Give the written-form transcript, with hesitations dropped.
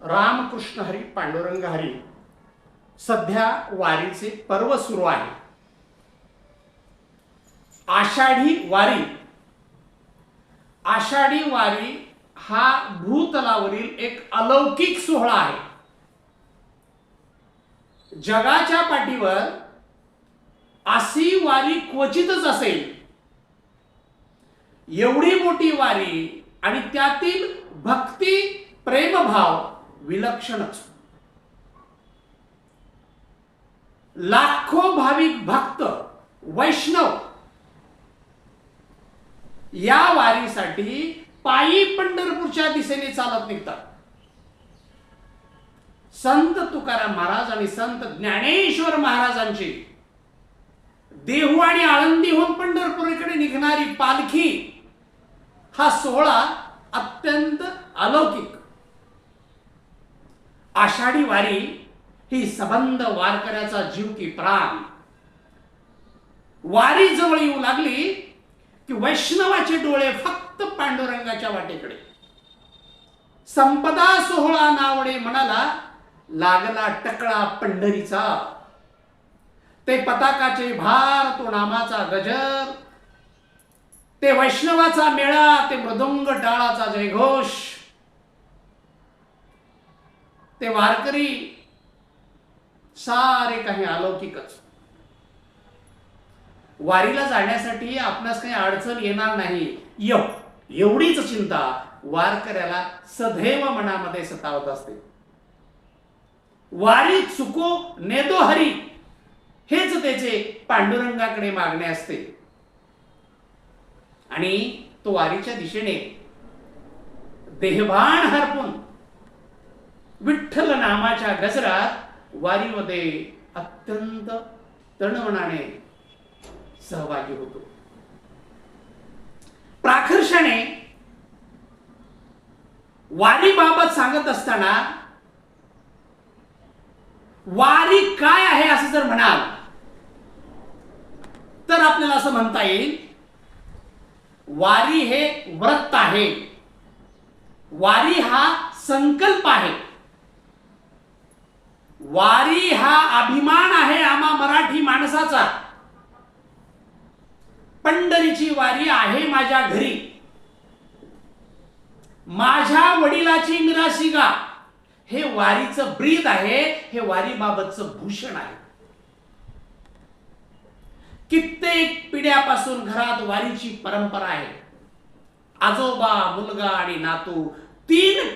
रामकृष्ण हरी पांडुरंग हरी सध्या वारीचे पर्व सुरू आहे। आषाढी वारी, आषाढी वारी हा भूतलावरील एक अलौकिक सोहळा आहे। जगाच्या पाठीवर अशी वारी क्वचितच असेल। एवढी मोठी वारी आणि त्यातील भक्ती प्रेमभाव विलक्षणच। लाखो भाविक भक्त वैष्णव या वारीसाठी पायी पंढरपूरच्या दिशेने चालत निघतात। संत तुकाराम महाराज आणि संत ज्ञानेश्वर महाराजांची देहू आणि आळंदीहून पंढरपूरकडे निघणारी पालखी हा सोहळा अत्यंत अलौकिक। आषाढी वारी ही सबंध वारकऱ्याचा जीव की प्राण। वारी जवळ येऊ लागली की वैष्णवाचे डोळे फक्त पांडुरंगाच्या वाटेकडे। संपदा सोहळा नावडे मनाला लागला टकळा पंढरीचा। ते पताकाचे भार, तो नामाचा गजर, ते वैष्णवाचा मेळा, ते मृदुंग टाळाचा जयघोष, ते वारकरी सारे काही अलौकिकच। वारीला जाण्यासाठी आपणास काही अडचण येणार नाही एवढीच चिंता वारकऱ्याला सदैव मनामध्ये सतावत असते। वारी चुको नेदो हरी हेच त्याचे पांडुरंगाकडे मागणे असते। आणि तो वारीच्या दिशेने देहभान हरपून विठ्ठल नामाच्या गजरात वारीमध्ये अत्यंत तणवणाने सहभागी होतो। प्राकर्षाने वारीबाबत सांगत असताना वारी काय आहे असं जर म्हणाल तर आपल्याला असं म्हणता येईल, वारी हे व्रत आहे, वारी हा संकल्प आहे, वारी हा अभिमान आहे आम्हा मराठी माणसाचा। पंढरीची वारी आहे माझ्या घरी, माझ्या वडिलाची मिराशिगा हे वारीचं ब्रीद आहे, हे वारीबाबतचं भूषण आहे। कित्येक पिढ्यापासून घरात वारीची परंपरा आहे। आजोबा, मुलगा आणि नातू तीन